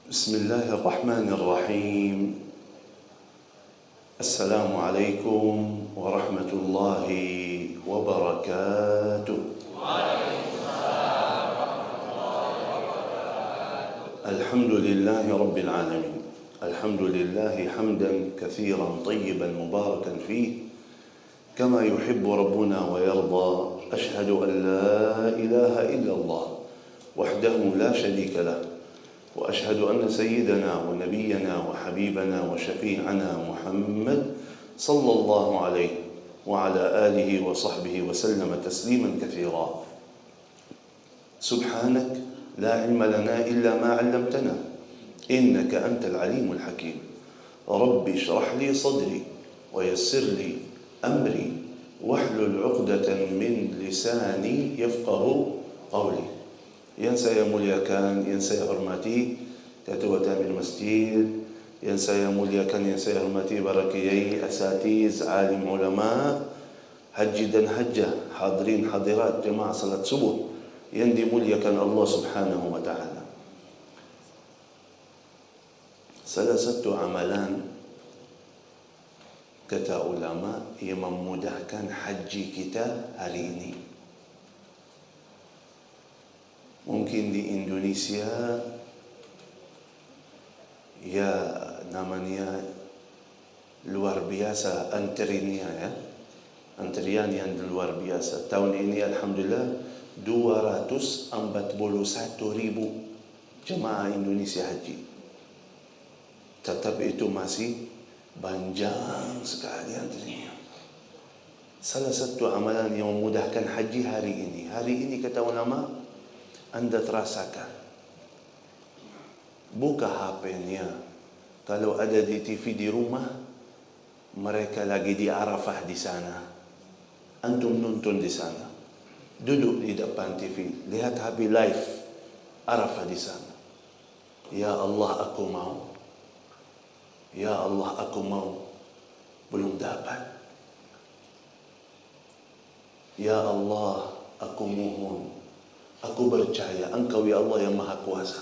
بسم الله الرحمن الرحيم. السلام عليكم ورحمة الله وبركاته. الحمد لله رب العالمين. الحمد لله حمدا كثيرا طيبا مباركا فيه كما يحب ربنا ويرضى. أشهد أن لا إله إلا الله وحده لا شريك له، وأشهد أن سيدنا ونبينا وحبيبنا وشفيعنا محمد صلى الله عليه وعلى آله وصحبه وسلم تسليما كثيرا. سبحانك لا علم لنا إلا ما علمتنا إنك أنت العليم الحكيم. رب اشرح لي صدري ويسر لي أمري واحلل عقدة من لساني يفقه قولي. Yang saya muliakan, yang saya hormati Ketua Tamir Masjid, yang saya muliakan, yang saya hormati para kiai, asatiz, alim ulama, haji dan hajjah, hadirin hadirat jemaah salat subuh yang dimuliakan Allah Subhanahu wa taala. Salah satu amalan kata ulama yang memudahkan haji kita hari ini. Mungkin di Indonesia ya namanya luar biasa antriannya, ya. Antrian yang luar biasa. Tahun ini alhamdulillah 241,000 jemaah Indonesia haji. Tetapi itu masih panjang sekali antriannya. Salah satu amalan yang memudahkan haji hari ini. Hari ini kata ulama, Anda terasakan, buka HP-nya, kalau ada di TV di rumah, mereka lagi di Arafah di sana, antum nonton di sana, duduk di depan TV, lihat HP live Arafah di sana. Ya Allah aku mau, ya Allah aku mau, belum dapat. Ya Allah aku mohon, aku percaya Engkau ya Allah yang Maha Kuasa.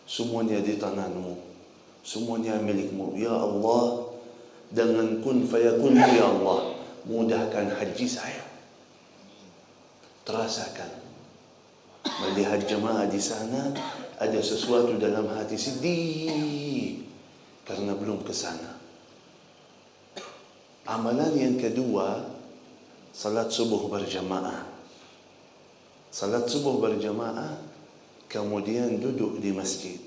Semuanya di tanganmu, semuanya milikmu. Ya Allah, dengan kun fayakunmu ya Allah, mudahkan haji saya. Terasakan, melihat jemaah di sana, ada sesuatu dalam hati sedih karena belum ke sana. Amalan yang kedua, salat subuh berjamaah. Salat subuh berjamaah, kemudian duduk di masjid.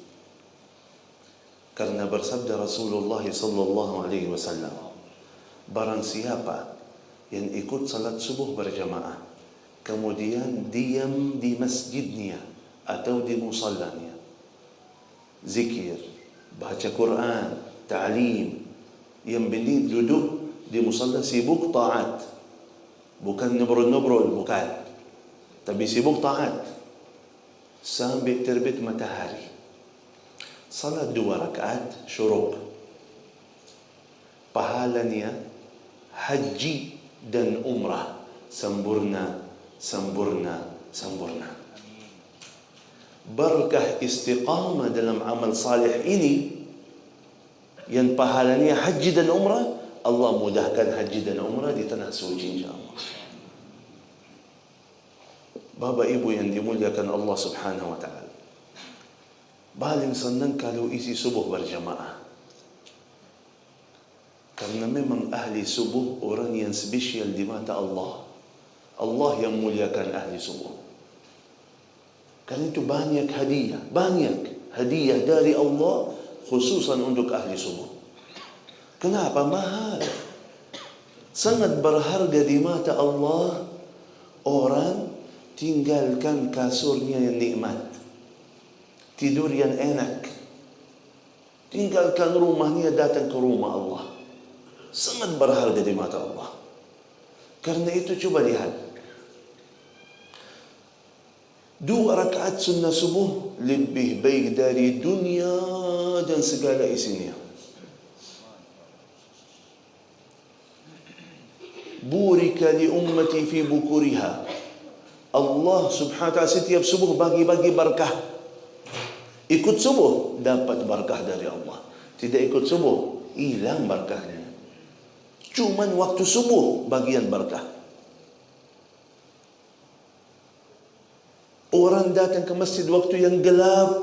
Karena bersabda Rasulullah sallallahu alaihi wasallam, barang siapa yang ikut salat subuh berjamaah, kemudian diam di masjidnya atau di musallanya, zikir, baca Quran, ta'lim, yang benih duduk di musalla sibuk taat, bukan ngobrol-ngobrol, bukan, tapi sibuk taat sampai terbit matahari. Salat 2 rakaat syuruk, pahalanya haji dan umrah sempurna, sempurna, sempurna. Berkah istiqamah dalam amal salih ini, yang pahalanya haji dan umrah, Allah mudahkan haji dan umrah di tanah suci insyaAllah. Bapak Ibu yang dimuliakan Allah Subhanahu wa taala, paling senang kalau isi subuh berjamaah. Karena memang ahli subuh orang yang spesial di mata Allah. Allah yang muliakan ahli subuh. Karena itu banyak hadiah dari Allah khususan untuk ahli subuh. Kenapa? Mahal, sangat berharga di mata Allah. Orang tinggalkan kasurnya yang nikmat, tidur yang enak, tinggalkan rumahnya, datang ke rumah Allah. Sangat berharga di mata Allah. Karena itu coba lihat, 2 rakaat sunnah subuh lebih baik dari dunia dan segala isinya. Burika li ummati fi bukuriha. Allah subhanahu wa ta'ala setiap subuh bagi-bagi berkah. Ikut subuh, dapat berkah dari Allah. Tidak ikut subuh, hilang berkahnya. Cuman waktu subuh bagian berkah. Orang datang ke masjid waktu yang gelap,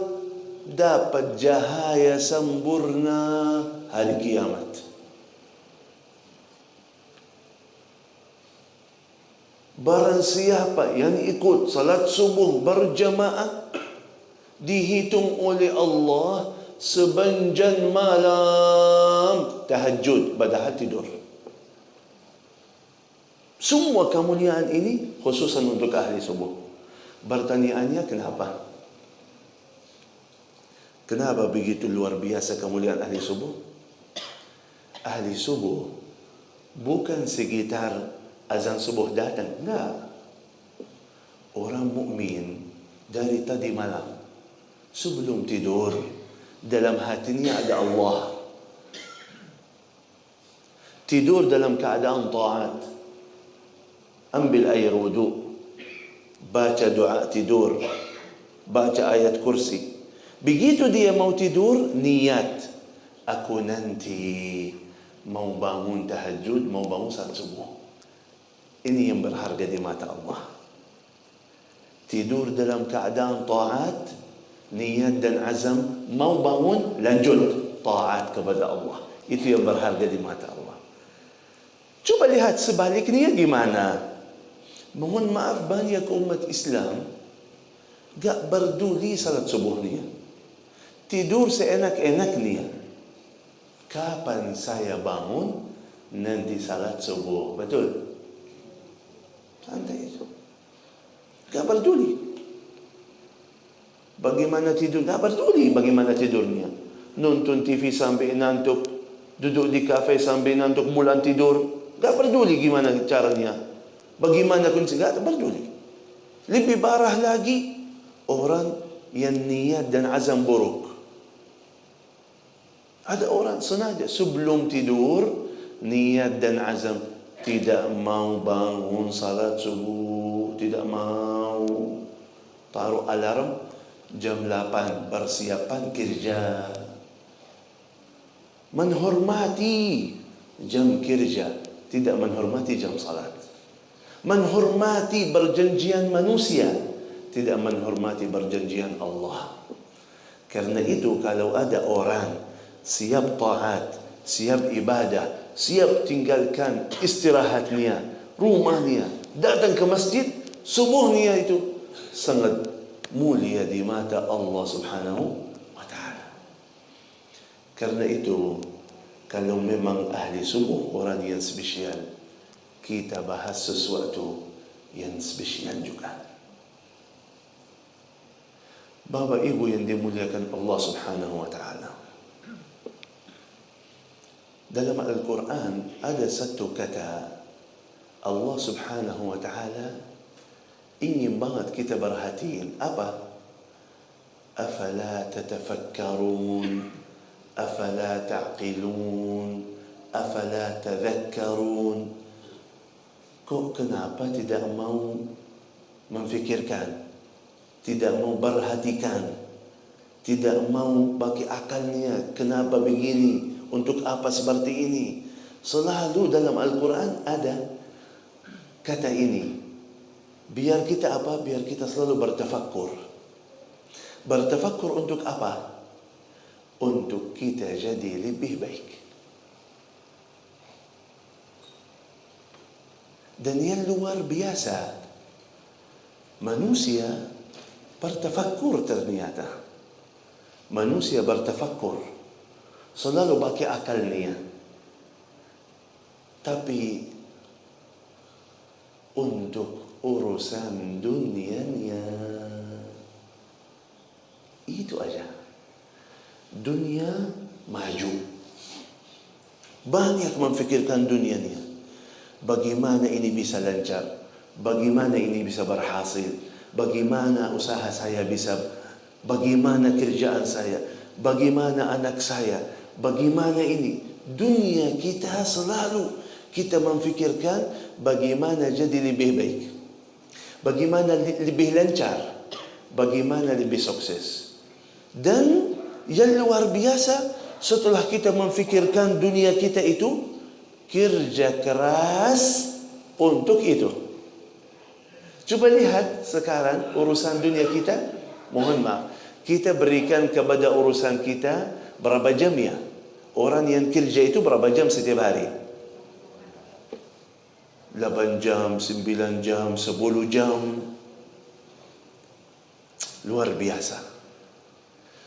dapat cahaya sempurna hari kiamat. Barang siapa yang ikut salat subuh berjamaah, dihitung oleh Allah sepanjang malam tahajud, padahal tidur. Semua kemuliaan ini khususan untuk ahli subuh. Pertanyaannya, kenapa? Kenapa begitu luar biasa kemuliaan ahli subuh? Ahli subuh bukan sekitar azan subuh datang, enggak. Orang mukmin dari tadi malam sebelum tidur dalam hatinya ada Allah. Tidur dalam keadaan taat. Ambil air wudu, baca doa tidur, baca ayat kursi. Begitu dia mau tidur, niat, aku nanti mau bangun tahajud, mau bangun salat subuh. Ini yang berharga di mata Allah. Tidur dalam keadaan taat, niat dan azam, mau bangun, lanjut taat kepada Allah. Itu yang berharga di mata Allah. Coba lihat sebaliknya gimana. Mohon maaf, banyak umat Islam gak berduli salat subuhnya. Tidur seenak-enaknya. Kapan saya bangun, nanti salat subuh. Betul? Santai itu. Gak berduli. Bagaimana tidur? Gak berduli bagaimana tidurnya. Nonton TV sampai nantuk. Duduk di kafe sampai nantuk, bulan tidur. Gak berduli gimana caranya. Bagaimana kondisi, gak berduli. Lebih parah lagi, orang yang niat dan azam buruk. Ada orang sengaja sebelum tidur, niat dan azam, tidak mau bangun salat subuh, tidak mau. Taruh alarm jam 8, persiapan kerja. Menghormati jam kerja, tidak menghormati jam salat. Menghormati perjanjian manusia, tidak menghormati perjanjian Allah. Karena itu kalau ada orang siap taat, siap ibadah, siap tinggalkan istirahatnya, rumahnya, datang ke masjid, subuhnya itu sangat mulia di mata Allah Subhanahu wa ta'ala. Karena itu, kalau memang ahli subuh orang yang spesial, kita bahas sesuatu yang spesial juga. Bapak Ibu yang dimuliakan Allah Subhanahu wa ta'ala, dalam Al-Quran ada satu kata Allah Subhanahu wa ta'ala ingin banget kita perhatiin. Apa? Afala tatafakkarun, afala ta'qilun, afala tadhakkarun. Kok kenapa tidak mau memfikirkan, tidak mau perhatikan, tidak mau pakai akalnya? Kenapa begini? Untuk apa seperti ini? Selalu dalam Al-Quran ada kata ini. Biar kita apa? Biar kita selalu bertafakkur. Bertafakkur untuk apa? Untuk kita jadi lebih baik. Dan yang luar biasa, manusia bertafakkur ternyata. Manusia bertafakkur, selalu pakai akalnya. Tapi untuk urusan dunianya, itu aja. Dunia maju. Banyak memfikirkan dunianya. Bagaimana ini bisa lancar? Bagaimana ini bisa berhasil? Bagaimana usaha saya bisa? Bagaimana kerjaan saya? Bagaimana anak saya? Bagaimana ini? Dunia kita selalu kita memfikirkan bagaimana jadi lebih baik. Bagaimana lebih lancar. Bagaimana lebih sukses. Dan yang luar biasa, setelah kita memfikirkan dunia kita itu, kerja keras untuk itu. Coba lihat sekarang urusan dunia kita. Mohon maaf, kita berikan kepada urusan kita berapa jam ya? Orang yang kerja itu berapa jam setiap hari? 8 jam, 9 jam, 10 jam. Luar biasa.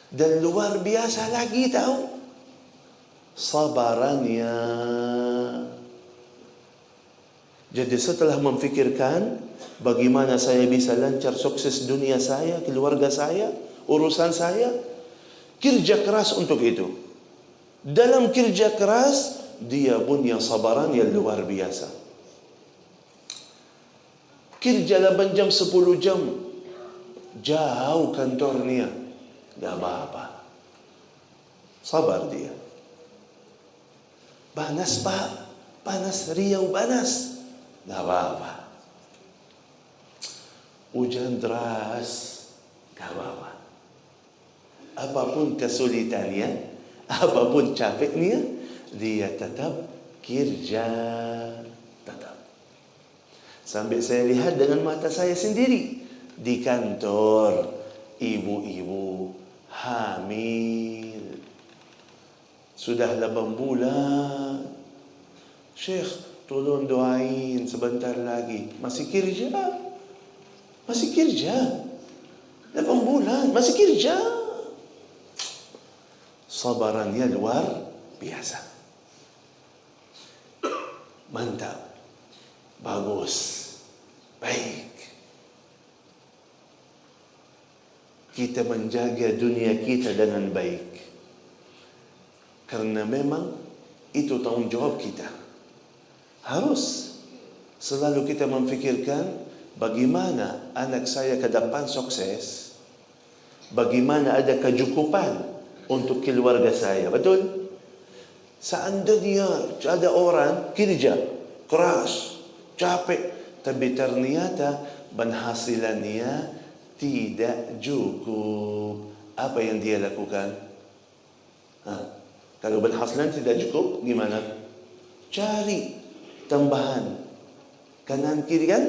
Dan luar biasa lagi tahu, sabarannya. Jadi setelah memfikirkan bagaimana saya bisa lancar sukses dunia saya, keluarga saya, urusan saya, kerja keras untuk itu. Dalam kerja keras, dia punya sabaran yang luar biasa. Kerja 8 jam, 10 jam, jauh kantornya, gak apa-apa. Sabar dia. Panas Pak, panas Riau panas, gak apa-apa. Hujan deras, gak apa-apa. Apapun kesulitannya, apapun capeknya, dia tetap kerja, tetap. Sampai saya lihat dengan mata saya sendiri di kantor, ibu-ibu hamil sudah 8 bulan. Syekh, tolong doain sebentar lagi. Masih kerja? Masih kerja? 8 bulan, masih kerja? Sabarannya luar biasa. Mantap. Bagus. Baik. Kita menjaga dunia kita dengan baik. Karena memang itu tanggung jawab kita. Harus selalu kita memfikirkan bagaimana anak saya ke depan sukses. Bagaimana ada kecukupan untuk keluarga saya. Betul? Seandainya ada orang kerja keras, capek, tapi ternyata penghasilannya tidak cukup. Apa yang dia lakukan? Kalau penghasilan tidak cukup, gimana? Cari tambahan. Kanan kiri kan?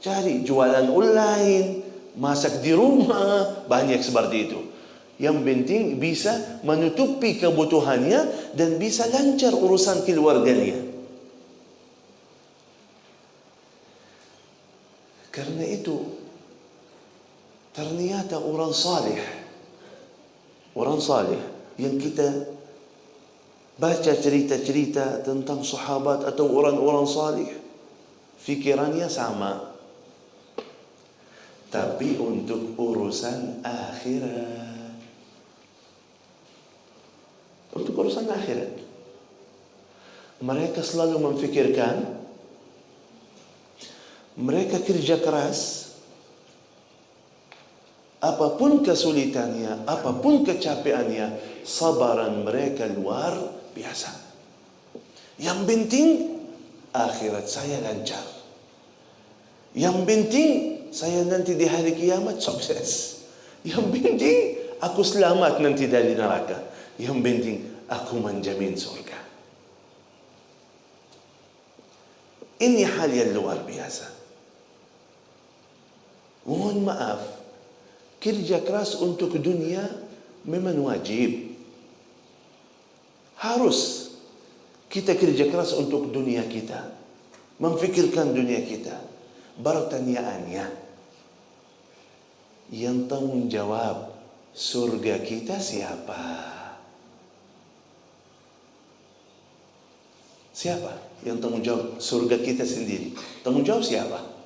Cari jualan online, masak di rumah, banyak seperti itu. Yang penting bisa menutupi kebutuhannya dan bisa lancar urusan keluarganya. Karena itu, ternyata orang saleh yang kita baca cerita-cerita tentang sahabat atau orang-orang saleh, fikirannya sama. Tapi untuk urusan akhirat. Untuk urusan akhirat. Mereka selalu memfikirkan, mereka kerja keras, apapun kesulitannya, apapun kecapeannya, sabaran mereka luar biasa. Yang penting akhirat saya lancar. Yang penting saya nanti di hari kiamat sukses. Yang penting aku selamat nanti dari neraka. Yang penting aku menjamin surga. Ini hal yang luar biasa. Mohon maaf, kerja keras untuk dunia memang wajib. Harus kita kerja keras untuk dunia kita. Memfikirkan dunia kita. Pertanyaannya, yang tanggung jawab surga kita siapa? Siapa yang tanggung jawab surga kita sendiri? Tanggung jawab siapa?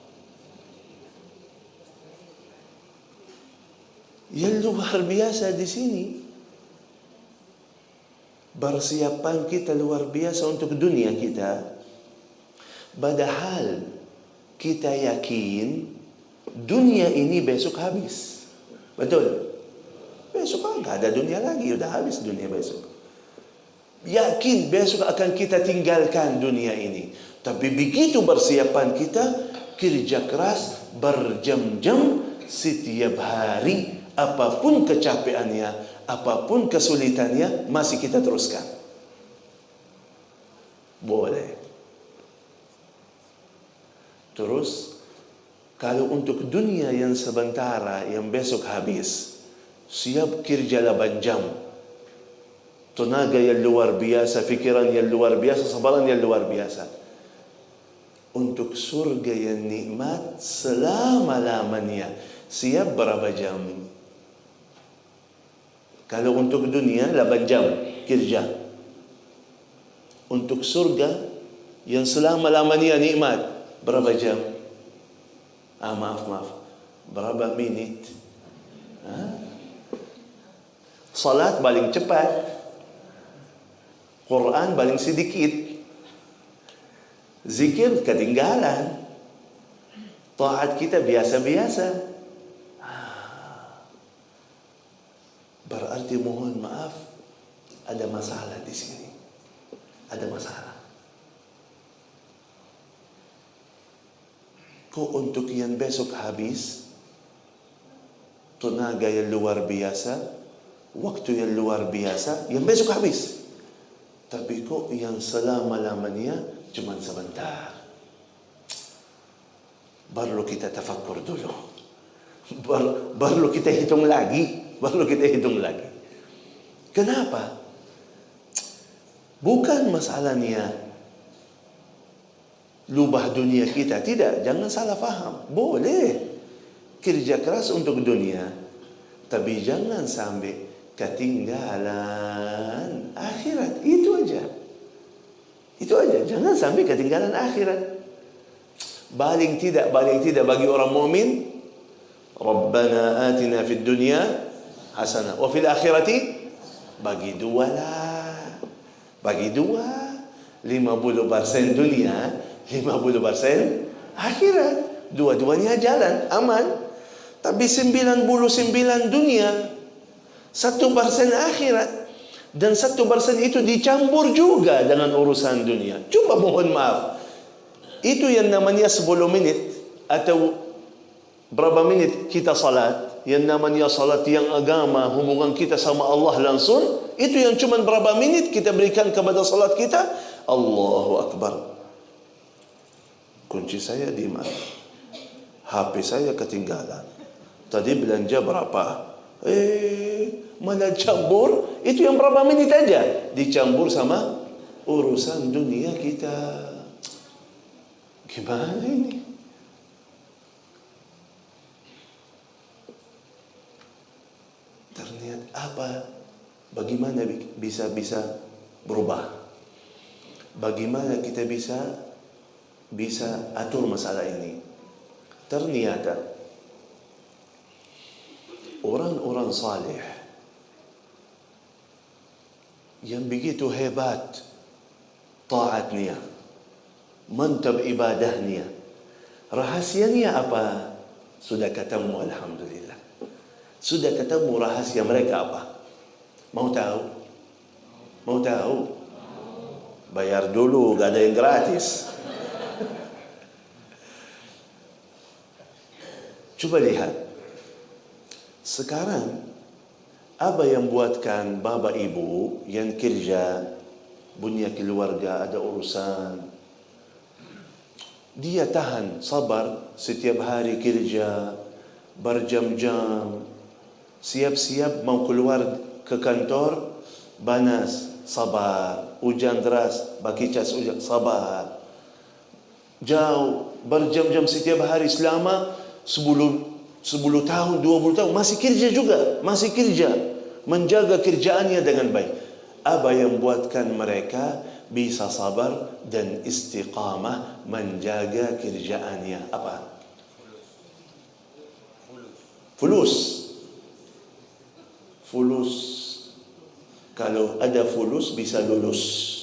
Yang luar biasa di sini, persiapan kita luar biasa untuk dunia kita. Padahal kita yakin dunia ini besok habis. Betul? Besok nggak ada dunia lagi, udah habis dunia besok. Yakin besok akan kita tinggalkan dunia ini. Tapi begitu persiapan kita, kerja keras berjam-jam setiap hari apapun kecapeannya, apapun kesulitannya, masih kita teruskan. Boleh. Terus, kalau untuk dunia yang sementara, yang besok habis, siap kerja 8 jam. Tenaga yang luar biasa, fikiran yang luar biasa, sabaran yang luar biasa. Untuk surga yang nikmat selama-lamanya, siap berapa jam? Kalau untuk dunia 8 jam kerja. Untuk surga yang selama-lamanya nikmat, berapa jam? Maaf. Berapa minit? Salat paling cepat, Quran paling sedikit, zikir ketinggalan, taat kita biasa-biasa. Berarti mohon maaf, ada masalah di sini. Ada masalah. Kok untuk yang besok habis, tenaga yang luar biasa, waktu yang luar biasa, yang besok habis. Tapi kok yang selama-lamanya cuma sebentar. Baru kita tafakkur dulu. Baru kita hitung lagi. Kenapa? Bukan masalahnya lubah dunia kita. Tidak, jangan salah faham. Boleh kerja keras untuk dunia, tapi jangan sampai ketinggalan akhirat. Itu aja. Jangan sampai ketinggalan akhirat. Paling tidak bagi orang mukmin, Rabbana atina fid dunya hasanah wa fil akhirati, bagi dua lah. Bagi dua, 50% dunia, 50% akhirat. Dua-duanya jalan, aman. Tapi 99 dunia, 1% akhirat. Dan 1% itu dicampur juga dengan urusan dunia. Coba mohon maaf, itu yang namanya 10 menit atau berapa menit kita salat, yang namanya salat yang agama, hubungan kita sama Allah langsung, itu yang cuma berapa menit kita berikan kepada salat kita. Allahu Akbar. Kunci saya di mana? HP saya ketinggalan. Tadi belanja berapa? Malah campur. Itu yang berapa menit aja dicampur sama urusan dunia kita. Gimana ini? Ternyata apa? Bagaimana bisa berubah? Bagaimana kita bisa atur masalah ini? Ternyata orang-orang saleh yang begitu hebat taatnya, mantap ibadahnya, rahasianya apa? Sudah ketemu, alhamdulillah. Sudah ketemu rahasia mereka apa? Mau tahu? Bayar dulu, gak ada yang gratis. Coba lihat. Sekarang, apa yang buatkan bapak ibu yang kerja, punya keluarga, ada urusan, dia tahan, sabar, setiap hari kerja, berjam-jam, siap-siap mau keluar ke kantor, panas, sabar, hujan deras, bakicas hujan, sabar, jauh, berjam-jam setiap hari selama 10 tahun, 20 tahun, masih kerja, menjaga kerjaannya dengan baik. Apa yang buatkan mereka bisa sabar dan istiqamah menjaga kerjaannya? Apa? Fulus. Kalau ada fulus bisa lulus.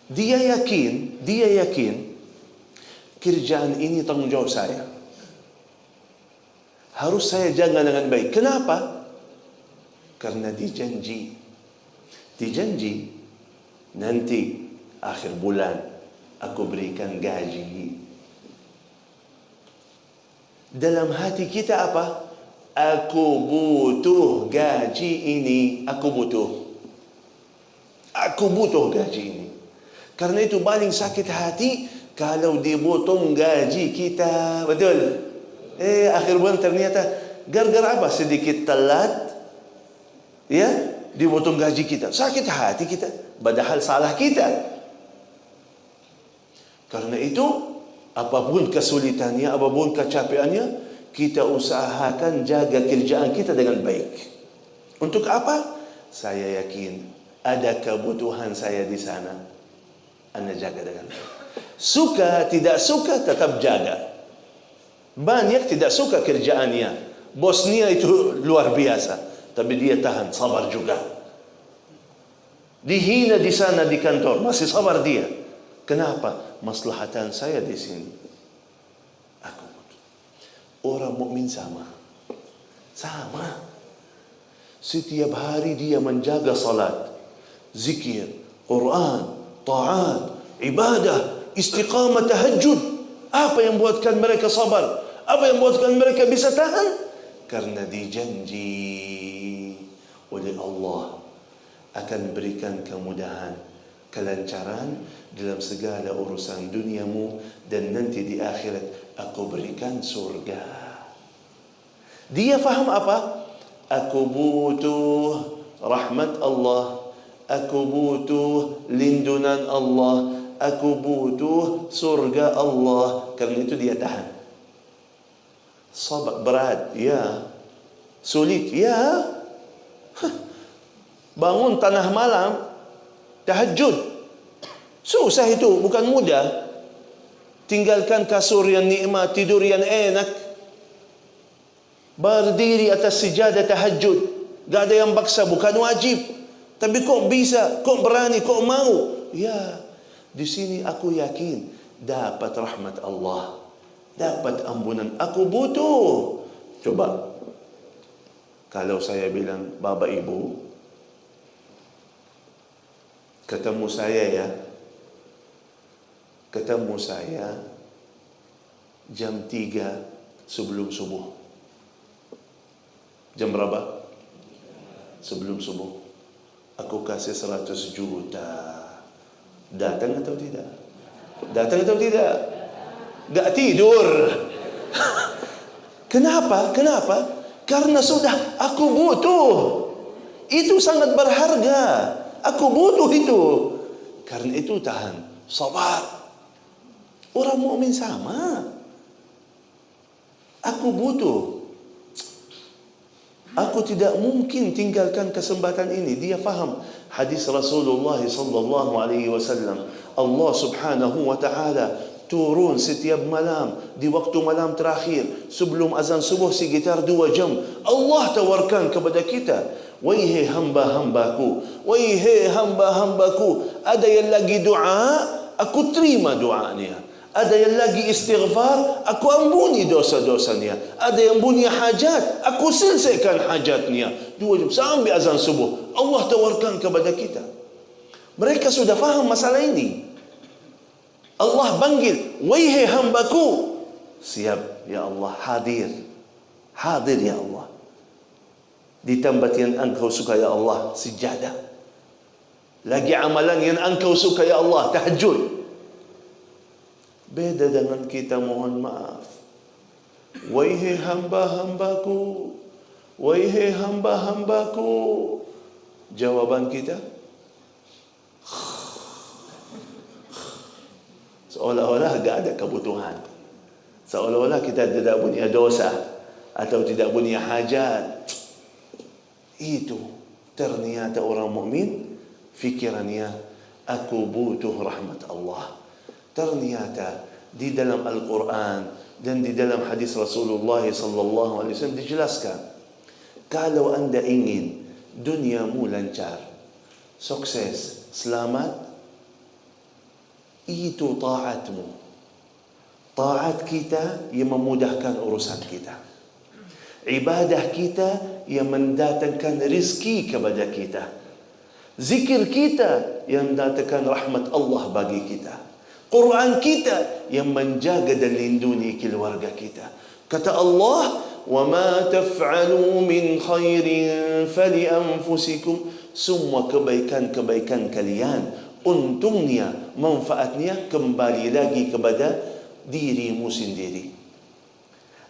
Dia yakin kerjaan ini tanggung jawab saya. Harus saya jaga dengan baik. Kenapa? Karena dijanji nanti akhir bulan aku berikan gaji. Dalam hati kita apa? Aku butuh gaji ini. Aku butuh gaji ini. Karena itu paling sakit hati kalau dipotong gaji kita. Betul? Akhir bulan ternyata gara-gara apa? Sedikit telat, ya, dipotong gaji kita. Sakit hati kita. Padahal salah kita. Karena itu, apapun kesulitannya, apapun kecapeannya, kita usahakan jaga kerjaan kita dengan baik. Untuk apa? Saya yakin ada kebutuhan saya di sana. Anda jaga dengan baik. Suka, tidak suka, tetap jaga. Banyak tidak suka kerjaannya. Bosnya itu luar biasa. Tapi dia tahan, sabar juga. Dihina di sana di kantor, masih sabar dia. Kenapa? Maslahatan saya di sini. Orang mukmin sama. Setiap hari dia menjaga salat, zikir, Quran, taat, ibadah, istiqamah, tahajud. Apa yang buatkan mereka sabar? Apa yang buatkan mereka bisa tahan? Karena dijanji oleh Allah akan berikan kemudahan, kelancaran dalam segala urusan duniamu, dan nanti di akhirat aku berikan surga. Dia faham apa? Aku butuh rahmat Allah, aku butuh lindungan Allah, aku butuh surga Allah. Karena itu dia tahan. Sabar berat, ya. Sulit, ya. Bangun tengah malam, tahajud. Susah itu, bukan mudah. Tinggalkan kasur yang nikmat, tidur yang enak. Berdiri atas sejadah tahajud. Gak ada yang paksa, bukan wajib. Tapi kok bisa, kok berani, kok mau? Ya, di sini aku yakin dapat rahmat Allah, dapat ampunan. Aku butuh. Coba, kalau saya bilang, Bapak Ibu, ketemu saya jam 3 sebelum subuh. Jam berapa? Sebelum subuh. Aku kasih 100 juta. Datang atau tidak? Datang atau tidak? Gak tidur. Kenapa? Karena sudah aku butuh. Itu sangat berharga. Aku butuh itu. Karena itu tahan, sabar. Orang mukmin sama. Aku butuh. Aku tidak mungkin tinggalkan kesempatan ini. Dia faham hadis Rasulullah sallallahu alaihi wasallam. Allah Subhanahu wa taala turun setiap malam di waktu malam terakhir sebelum azan subuh sekitar 2 jam. Allah tawarkan kepada kita, wahai hamba-hambaku, wahai hamba-hambaku, ada yang lagi doa, aku terima doanya. Ada yang lagi istighfar, aku ampuni dosa-dosanya. Ada yang punya hajat, aku selesaikan hajatnya. 2 jam sampai azan subuh. Allah tawarkan kepada kita. Mereka sudah faham masalah ini. Allah panggil, wahai hambaku. Siap, ya Allah, hadir. Hadir, ya Allah. Di tempat yang engkau suka, ya Allah, sejadah. Lagi amalan yang engkau suka, ya Allah, tahajud. Beda dengan kita, mohon maaf. Wahai hamba-hambaku, wahai hamba-hambaku. Jawaban kita seolah-olah gak ada kebutuhan. Seolah-olah kita tidak punya dosa atau tidak punya hajat. Itu ternyata orang mukmin fikirannya, aku butuh rahmat Allah. Ternyata di dalam Al-Quran dan di dalam hadis Rasulullah sallallahu alaihi wasallam dijelaskan, kalau anda ingin duniamu lancar, sukses, selamat, itu taatmu. Taat kita yang memudahkan urusan kita. Ibadah kita yang mendatangkan rizki kepada kita. Zikir kita yang mendatangkan rahmat Allah bagi kita. Quran kita yang menjaga dan lindungi keluarga kita. Kata Allah, وَمَا تَفْعَلُوا مِنْ خَيْرٍ فَلِأَنفُسِكُمْ. Semua kebaikan-kebaikan kalian, untungnya, manfaatnya kembali lagi kepada dirimu sendiri.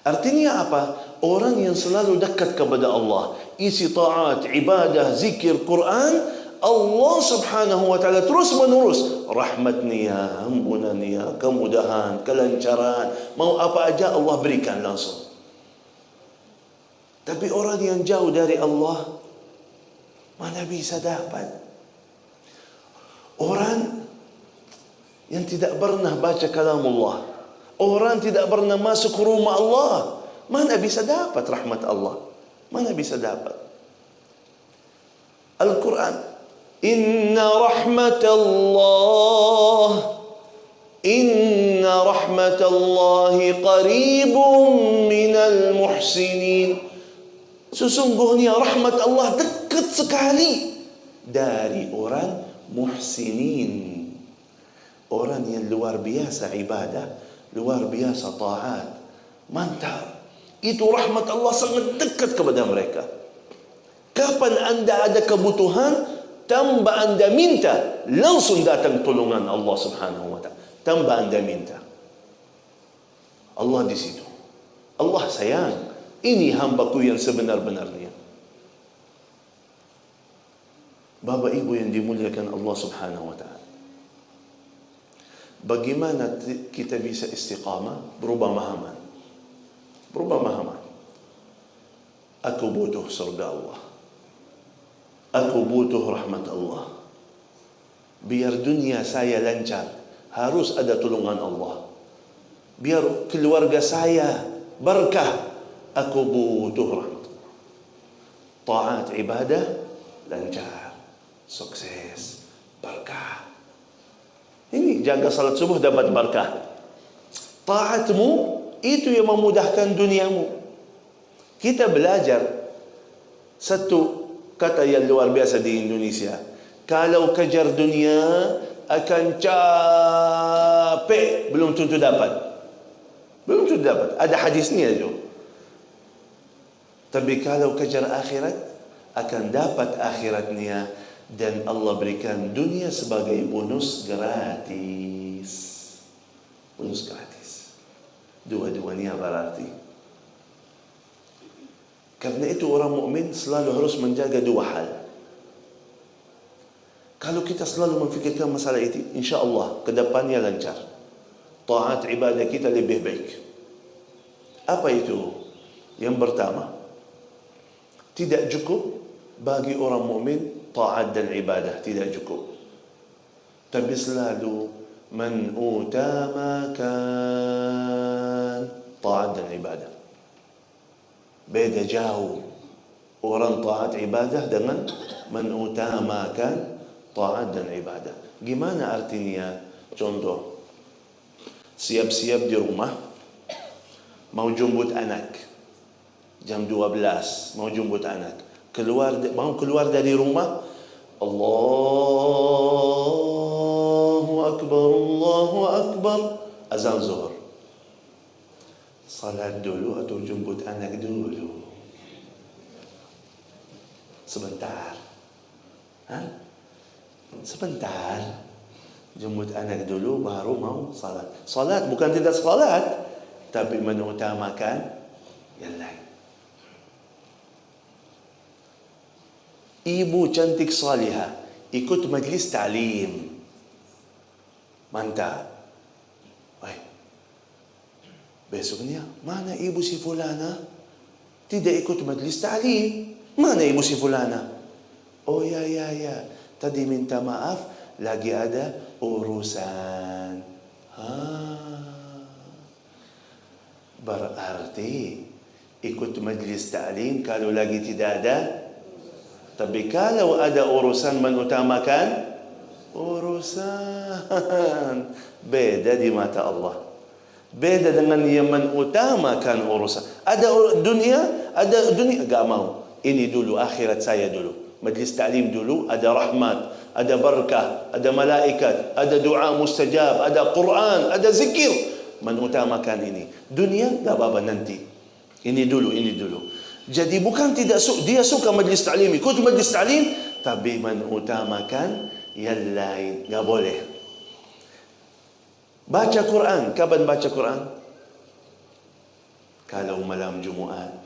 Artinya apa? Orang yang selalu dekat kepada Allah, isi taat, ibadah, zikir, Quran, Allah subhanahu wa ta'ala terus menerus rahmatnya, ampunannya, kemudahan, kelancaran, mau apa aja Allah berikan langsung. Tapi orang yang jauh dari Allah, mana bisa dapat? Orang yang tidak pernah baca kalamullah, orang tidak pernah masuk ke rumah Allah, mana bisa dapat rahmat Allah? Mana bisa dapat? Al-Quran, Inna rahmatallahi qaribun minal muhsinin. Sesungguhnya rahmat Allah dekat sekali dari orang muhsinin. Orang yang luar biasa ibadah, luar biasa taat, mantap. Itu rahmat Allah sangat dekat kepada mereka. Kapan anda ada kebutuhan, tambah anda minta, langsung datang tolongan Allah subhanahu wa ta'ala. Tambah anda minta, Allah di situ. Allah sayang, ini hambaku yang sebenar-benarnya. Bapak ibu yang dimuliakan Allah subhanahu wa ta'ala, bagaimana kita bisa istiqamah? Berubah mahaman. Berubah mahaman. Aku butuh surga Allah, aku butuh rahmat Allah. Biar dunia saya lancar, harus ada tolongan Allah. Biar keluarga saya berkah, aku butuh rahmat Allah. Taat, ibadah, lancar, sukses, berkah. Ini jaga salat subuh dapat berkah. Taatmu itu yang memudahkan duniamu. Kita belajar satu kata yang luar biasa di Indonesia. Kalau kejar dunia akan capek, belum tentu dapat. Belum tentu dapat. Ada hadisnya itu. Tapi kalau kejar akhirat, akan dapat akhiratnya. Dan Allah berikan dunia sebagai bonus gratis. Bonus gratis. Dua-duanya berarti. Karena itu orang mukmin selalu harus menjaga dua hal. Kalau kita selalu memfikirkan masalah itu, insya Allah ke depannya lancar. Taat ibadah kita lebih baik. Apa itu? Yang pertama, tidak cukup bagi orang mukmin taat dan ibadah, tidak cukup. Tapi selalu man utamakan taat dan ibadah. Beda jauh orang taat ibadah dengan man utamakan taat dan ibadah. Gimana artinya? Contoh, siap-siap di rumah, mau jemput anak jam 12, mau jemput anak, mau keluar dari rumah, Allahu Akbar, azan zuhur. Salat dulu atau jemput anak dulu? Sebentar. Sebentar. Jemput anak dulu baru mau salat. Salat bukan tidak salat, tapi mengutamakan yang lain. Ibu cantik salihah ikut majlis ta'lim, mantap. Besoknya, mana ibu si fulana? Tidak ikut majlis ta'lim. Mana ibu si fulana? Oh ya, tadi minta maaf, lagi ada urusan. Berarti ikut majlis ta'lim kalau lagi tidak ada. Tapi kalau ada urusan, mengutamakan urusan. Beda di mata Allah. Beda dengan yang mengutamakan urusan. Ada dunia, gak mau. Ini dulu, akhirat saya dulu. Majlis ta'lim dulu, ada rahmat, ada barakah, ada malaikat, ada doa mustajab, ada Quran, ada zikir. Mengutamakan ini. Dunia, gak apa-apa nanti. Ini dulu. Jadi bukan dia suka majlis ta'lim, ikut majlis ta'lim, tapi mengutamakan yang lain. Enggak boleh. Baca Quran, kapan baca Quran? Kalau malam Jumaat.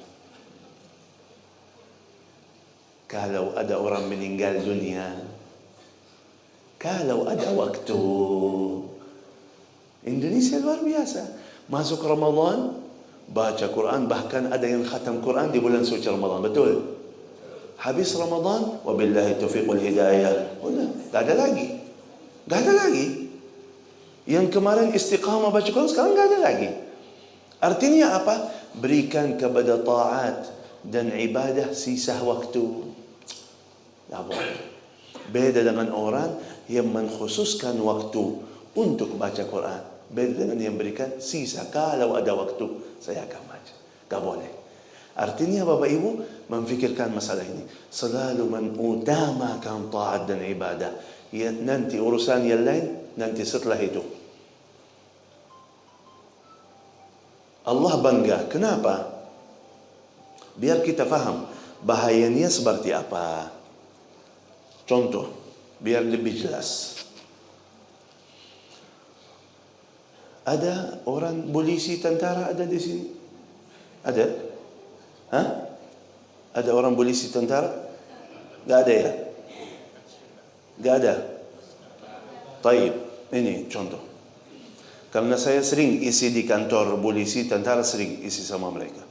Kalau ada orang meninggal dunia. Kalau ada waktu. Indonesia luar biasa. Masuk Ramadan, baca Quran, bahkan ada yang khatam Quran di bulan suci Ramadan. Betul? Habis Ramadan, wabillahi taufiq wal hidayah. Udah, tak ada lagi. Yang kemarin istiqamah baca Quran, sekarang tak ada lagi. Artinya apa? Berikan kepada taat dan ibadah sisa waktu. Tak boleh. Beda dengan orang yang mengkhususkan waktu untuk baca Quran. Beda dengan yang berikan sisa. Kalau ada waktu, saya akan baca. Tak boleh. Artinya Bapak Ibu memfikirkan masalah ini. Selalu mengutamakan taat dan ibadah. Ya, nanti urusan yang lain, nanti setelah itu. Allah bangga. Kenapa? Biar kita faham bahayanya seperti apa. Contoh, biar lebih jelas. Ada orang polisi, tentara ada di sini? Ada? Hah? Ada orang polisi, tentara? Enggak ada ya? Enggak ada. Taib. Ini contoh. Karena saya sering isi di kantor polisi, tentara sering isi sama mereka.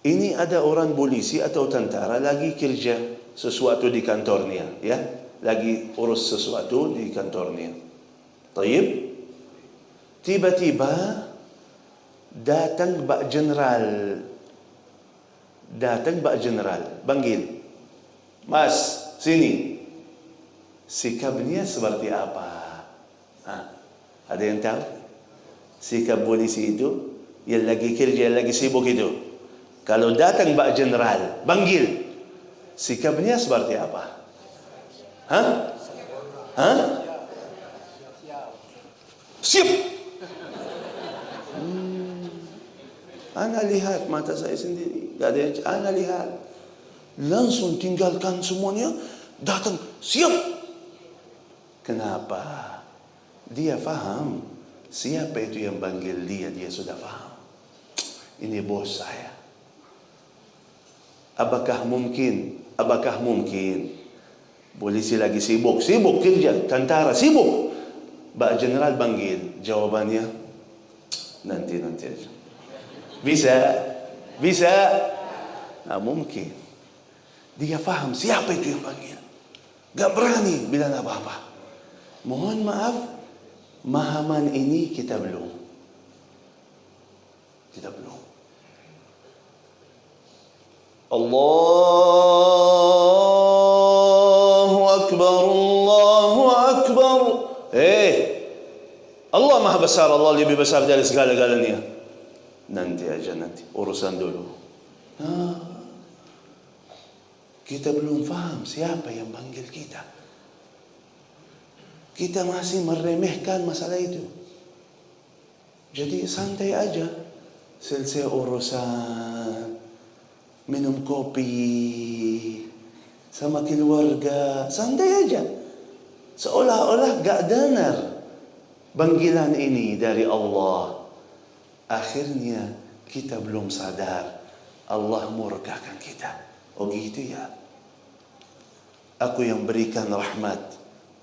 Ini ada orang polisi atau tentara lagi kerja sesuatu di kantornya, ya, lagi urus sesuatu di kantornya. Taib. Tiba-tiba datang Pak General. Panggil. Mas, sini. Sikapnya seperti apa? Ada yang tahu? Sikap polisi itu yang lagi kerja, yang lagi sibuk itu. Kalau datang Pak General, panggil. Sikapnya seperti apa? Siap. Ana lihat mata saya sendiri. Tak ada yang ana lihat. Langsung tinggalkan semuanya, datang, siap. Kenapa? Dia faham siapa itu yang panggil dia. Dia sudah faham. Ini bos saya. Apakah mungkin polisi lagi sibuk kerja, tentara sibuk, Pak General panggil, jawabannya nanti aja. Bisa? Nah, mungkin. Dia faham siapa itu yang panggil. Gak berani bilang apa-apa. Mohon maaf, mahaman ini kita belum. Allahu Akbar. Allah Maha Besar, Allah lebih besar dari segala-galanya. Nanti urusan dulu. Kita belum faham siapa yang panggil kita. Kita masih meremehkan masalah itu. Jadi santai aja. Selesai urusan, minum kopi sama keluarga, santai aja. Seolah-olah gak dengar panggilan ini dari Allah. Akhirnya kita belum sadar Allah murkakan kita. Oh gitu ya. Aku yang berikan rahmat,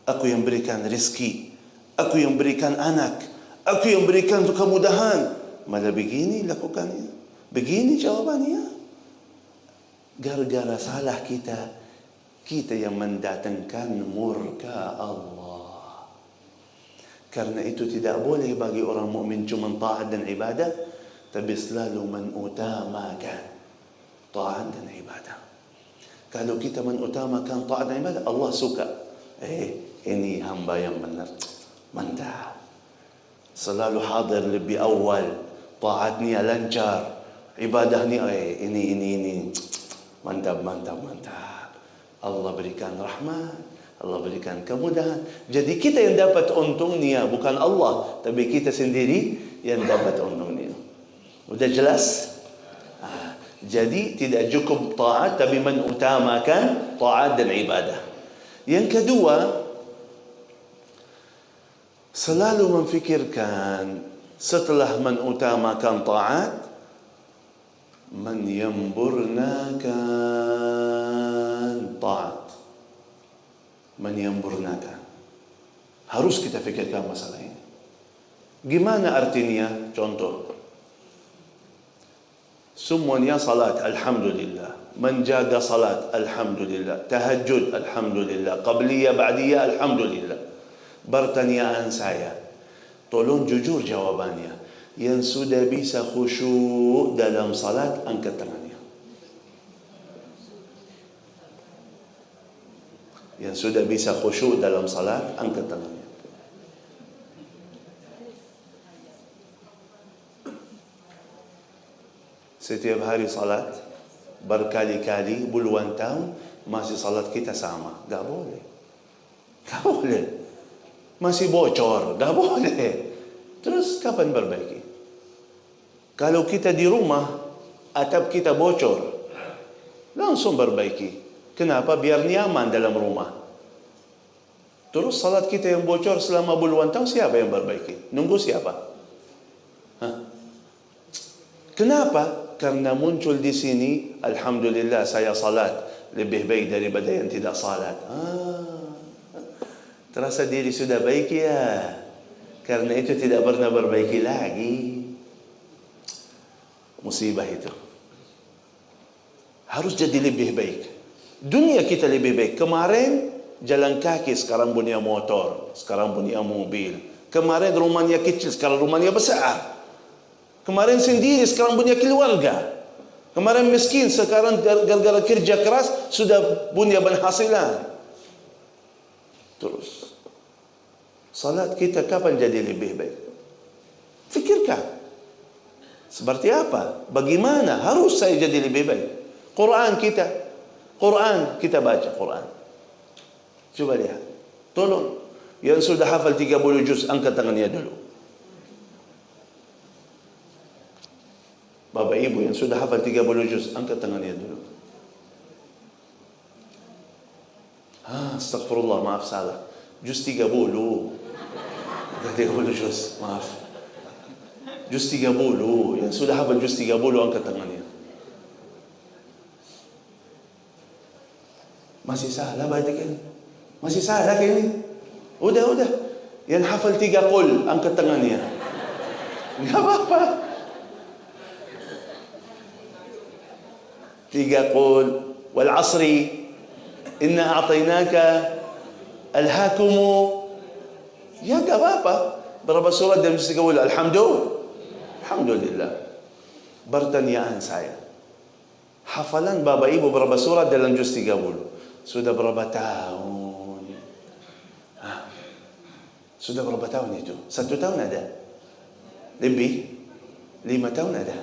aku yang berikan rezeki, aku yang berikan anak, aku yang berikan kemudahan, malah begini lakukannya, begini jawabannya. Gara-gara salah kita yang mendatangkan murka Allah. Karena itu tidak boleh bagi orang mukmin cuma taat dan ibadah, tapi selalu mengutamakan taat dan ibadah. Kalau kita mengutamakan taat dan ibadah, Allah suka. Ini hamba yang benar, mantap. Selalu hadir lebih awal, taatnya lancar, ibadahnya ini mantap. Allah berikan rahmat, Allah berikan kemudahan. Jadi kita yang dapat untungnya, bukan Allah, tapi kita sendiri yang dapat untungnya. Udah jelas? Jadi tidak cukup taat, tapi mengutamakan taat dan ibadah. Yang kedua, selalu memfikirkan setelah mengutamakan taat, menyempurnakan taat. Menyempurnakan. Harus kita fikirkan masalah ini. Gimana artinya? Contoh. Semuanya salat, alhamdulillah. Menjaga salat, alhamdulillah. Tahajud, alhamdulillah. Qabliyah, ba'diyah, alhamdulillah. Pertanyaan saya, tolong jujur jawabannya. Yang sudah bisa khusyuk dalam salat, angkat tangannya. Yang sudah bisa khusyuk dalam salat, angkat tangannya. Setiap hari salat, berkali-kali, puluhan tahun, masih salat kita sama. Tak boleh. Tak boleh. Masih bocor. Tak boleh. Terus kapan perbaiki? Kalau kita di rumah, atap kita bocor, langsung perbaiki. Kenapa? Biar nyaman dalam rumah. Terus salat kita yang bocor selama puluhan tahun, siapa yang perbaiki? Nunggu siapa? Hah? Kenapa? Karena muncul di sini, alhamdulillah saya salat lebih baik daripada yang tidak salat. Terasa diri sudah baik ya. Karena itu tidak pernah perbaiki lagi. Musibah itu. Harus jadi lebih baik. Dunia kita lebih baik. Kemarin jalan kaki, sekarang punya motor, sekarang punya mobil. Kemarin rumahnya kecil, sekarang rumahnya besar. Kemarin sendiri, sekarang punya keluarga. Kemarin miskin, sekarang gara-gara kerja keras sudah punya penghasilan. Terus salat kita kapan jadi lebih baik? Fikirkan. Seperti apa? Bagaimana harus saya jadi lebih baik? Quran kita baca Quran. Coba lihat. Tolong yang sudah hafal 30 juz, angkat tangannya dulu. Bapak ibu yang sudah hafal 30 juz, angkat tangannya dulu. Astagfirullah, maaf salah. Juz 30. Bukan 30 juz, maaf. Juz 30. Yang sudah hafal juz 30, angkat tangannya. Masih salah baca ini. Masih salah ini. Udah. Yang hafal 3 qul, angkat tangannya. Enggak apa-apa. 3 qul wal asri inna a'tainaka alhakumu. Ya enggak apa-apa. Berapa surat dalam juz 30? Alhamdulillah. Pertanyaan saya, hafalan Bapak Ibu berapa surat dalam juz 30? Sudah berapa tahun? Sudah berapa tahun itu? 1 tahun ada? Lebih? 5 tahun ada?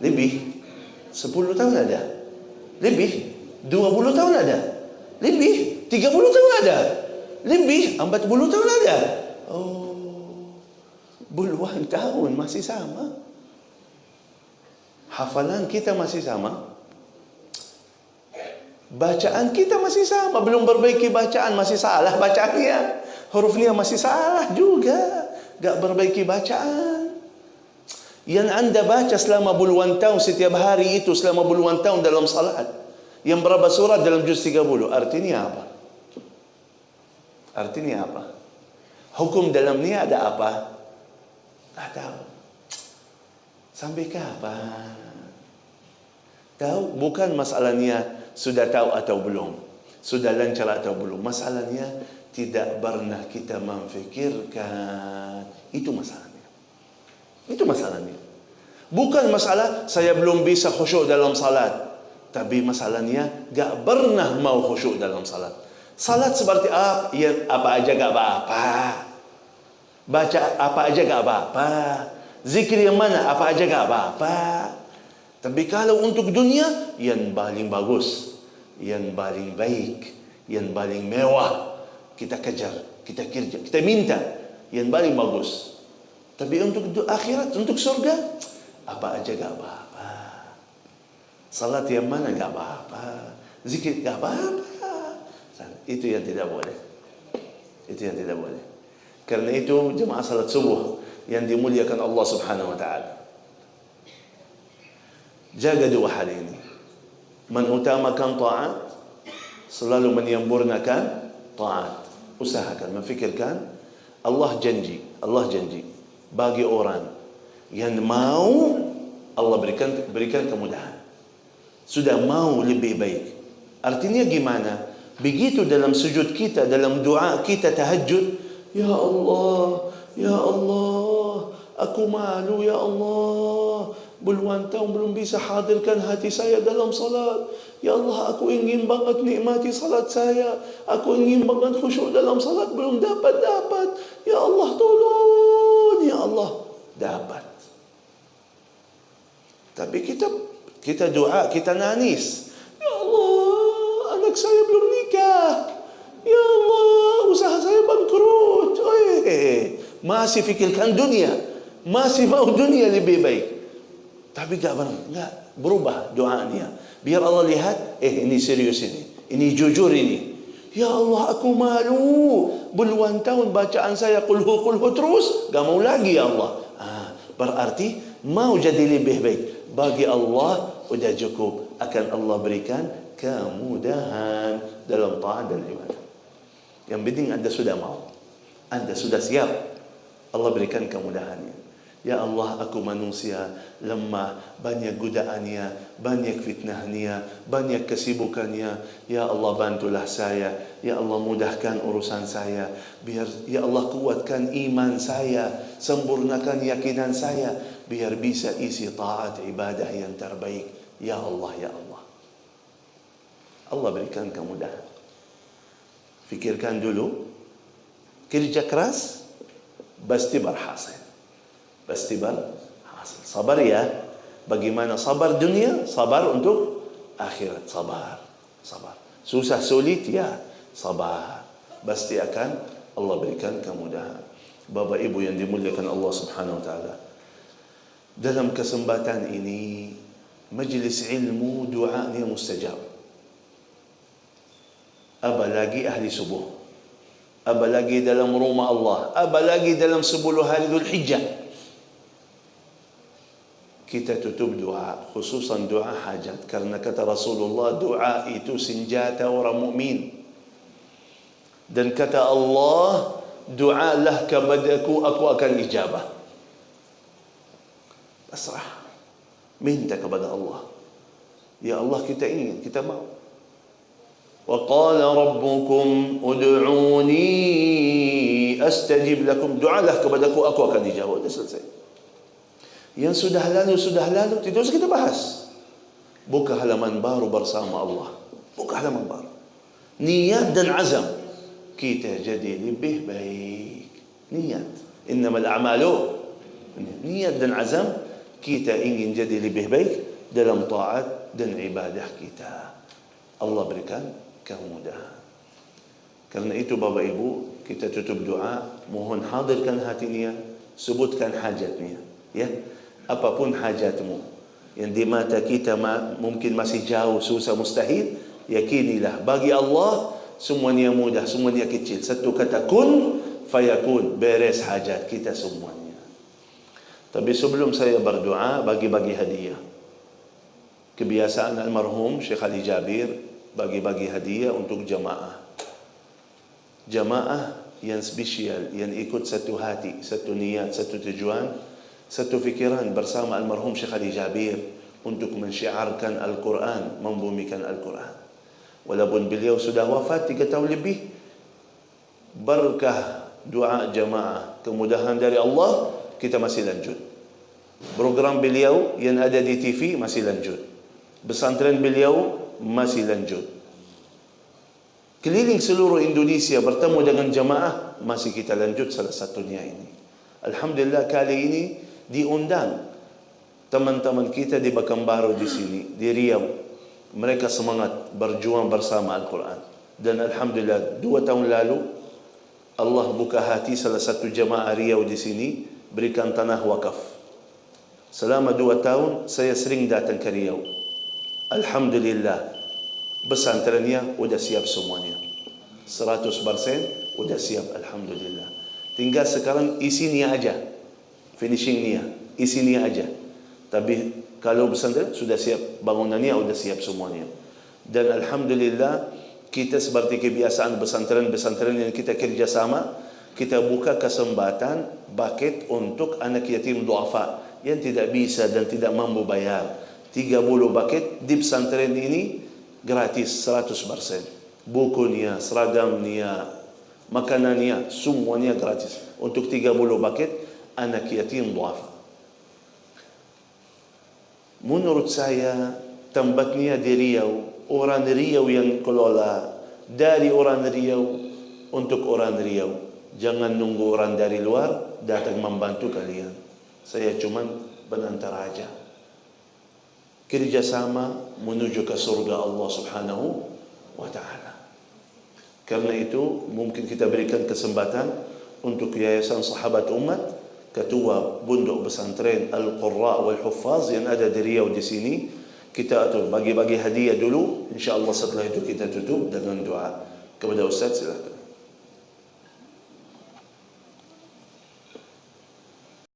Lebih? 10 tahun ada? Lebih? 20 tahun ada? Lebih? 30 tahun ada? Lebih? 40 tahun ada? Oh, puluhan tahun masih sama. Hafalan kita masih sama. Bacaan kita masih sama. Belum perbaiki bacaan, masih salah bacaannya. Hurufnya masih salah juga. Gak perbaiki bacaan. Yang anda baca selama puluhan tahun, setiap hari itu selama puluhan tahun dalam salat, yang berapa surat dalam juz 30? Artinya apa? Artinya apa? Hukum dalamnya ada apa? Tak tahu. Sampai kapan? Tahu? Bukan masalahnya sudah tahu atau belum, sudah lancar atau belum. Masalahnya tidak pernah kita memfikirkan. Itu masalahnya. Itu masalahnya. Bukan masalah saya belum bisa khusyuk dalam salat, tapi masalahnya gak pernah mau khusyuk dalam salat. Salat seperti apa? Ya, apa aja gak apa-apa. Baca apa aja gak apa-apa. Zikir yang mana? Apa aja gak apa-apa. Tapi kalau untuk dunia, yang paling bagus, yang paling baik, yang paling mewah, kita kejar, kita kerja, kita minta yang paling bagus. Tapi untuk akhirat, untuk surga, apa aja gak apa-apa. Salat yang mana enggak apa-apa, zikir enggak apa-apa. Itu yang tidak boleh. Itu yang tidak boleh. Karena itu jemaah salat subuh yang dimuliakan Allah Subhanahu wa taala, jaga dua hal ini. Mengutamakan taat, selalu menyempurnakan taat. Usahakan, memfikirkan Allah janji bagi orang yang mau, Allah berikan kemudahan. Sudah mau lebih baik. Artinya gimana? Begitu dalam sujud kita, dalam doa kita tahajud, ya Allah, aku malu ya Allah, puluhan tahun belum bisa hadirkan hati saya dalam salat. Ya Allah, aku ingin banget nikmati salat saya, aku ingin banget khusyuk dalam salat, belum dapat. Ya Allah tolong, ya Allah, dapat. Tapi kita doa, kita nangis, ya Allah, anak saya belum nikah, ya Allah, usaha saya bangkrut. Masih fikirkan dunia, masih mau dunia lebih baik. Tapi enggak berubah doanya. Biar Allah lihat, ini serius ini jujur ini. Ya Allah, aku malu. Puluhan tahun bacaan saya kulhu terus, enggak mau lagi ya Allah. Berarti mau jadi lebih baik. Bagi Allah sudah cukup, akan Allah berikan kemudahan dalam taat dan ibadah. Yang penting Anda sudah mau, Anda sudah siap, Allah berikan kemudahannya. Ya Allah, aku manusia lemah, banyak godaannya, banyak fitnahnya, banyak kesibukannya. Ya Allah, bantulah saya. Ya Allah, mudahkan urusan saya. Biar ya Allah kuatkan iman saya, sempurnakan yakinan saya, biar bisa isi taat ibadah yang terbaik. Ya Allah, ya Allah. Allah berikan kemudahan. Fikirkan dulu, kerja keras pasti berhasil. Pasti berhasil. Sabar ya. Bagaimana sabar dunia, sabar untuk akhirat. Sabar. Susah sulit ya, sabar. Pasti akan Allah berikan kemudahan. Bapak Ibu yang dimuliakan Allah Subhanahu wa taala, dalam kesempatan ini majlis ilmu doanya mustajab. Apalagi ahli subuh, apalagi dalam rumah Allah, apalagi dalam 10 hari Dzulhijjah. Kita tutup doa, khususan doa hajat, karena kata Rasulullah, doa itu senjata orang mukmin. Dan kata Allah, doalah kepadaku, aku akan ijabah. Pasrah, minta kepada Allah. Ya Allah, kita ingin, kita mau. Wa qala rabbukum ud'uni astajib lakum. Doalah kepadaku, aku akan dijawab. Sudah selesai. Yang sudah lalu tidak usah kita bahas. Buka halaman baru bersama Allah. Buka halaman baru. Niat dan azam kita jadi lebih baik. Niat. Innamal a'malu. Niat dan azam kita ingin jadi lebih baik dalam taat dan ibadah kita. Allah berikan kemudahan. Karena itu Bapak Ibu, kita tutup doa, mohon hadirkan hatinya, sebutkan hajatnya, ya. Apapun hajatmu yang di mata kita mungkin masih jauh, susah, mustahil, yakinilah bagi Allah semuanya mudah, semuanya kecil. Satu kata kun fayakun, beres hajat kita semuanya. Tapi sebelum saya berdoa, bagi-bagi hadiah. Kebiasaan almarhum Syekh Ali Jabir bagi-bagi hadiah untuk jamaah. Jamaah yang spesial, yang ikut satu hati, satu niat, satu tujuan, satu fikiran bersama almarhum Syekh Ali Jabir untuk mensyiarkan Al-Quran, membumikan Al-Quran. Walaupun beliau sudah wafat 3 tahun lebih, berkah doa jamaah, kemudahan dari Allah, kita masih lanjut. Program beliau yang ada di TV masih lanjut. Pesantren beliau masih lanjut. Keliling seluruh Indonesia bertemu dengan jamaah, masih kita lanjut, salah satunya ini. Alhamdulillah kali ini diundang teman-teman kita di Bakambaru di sini, di Riau. Mereka semangat berjuang bersama Al-Quran. Dan Alhamdulillah 2 tahun lalu Allah buka hati salah satu jamaah Riau di sini, berikan tanah wakaf. Selama 2 tahun saya sering datang ke Riau. Alhamdulillah, pesantrennya udah siap semuanya. 100% udah siap, alhamdulillah. Tinggal sekarang isi niat aja. Finishing niat, isi niat aja. Tapi kalau pesantren sudah siap, bangunannya udah siap semuanya. Dan alhamdulillah, kita seperti kebiasaan pesantren-pesantren yang kita kerjasama, kita buka kesempatan bucket untuk anak yatim duafa yang tidak bisa dan tidak mampu bayar. 30 bucket di pesantren ini gratis 100%. Bukunya, seragamnya, makanannya, semuanya gratis. Untuk 30 bucket anak yatim duafa. Menurut saya, tempatnya di Riau, orang Riau yang kelola, dari orang Riau untuk orang Riau. Jangan nunggu orang dari luar datang membantu kalian. Saya cuma penantara aja. Kerjasama menuju ke surga Allah Subhanahu wa ta'ala. Karena itu mungkin kita berikan kesempatan untuk Yayasan Sahabat Umat, Ketua Pondok Pesantren Al-Qurra wal Huffaz yang ada di Riau di sini, kita bagi-bagi hadiah dulu. InsyaAllah setelah itu kita tutup dengan doa. Kepada Ustaz silakan.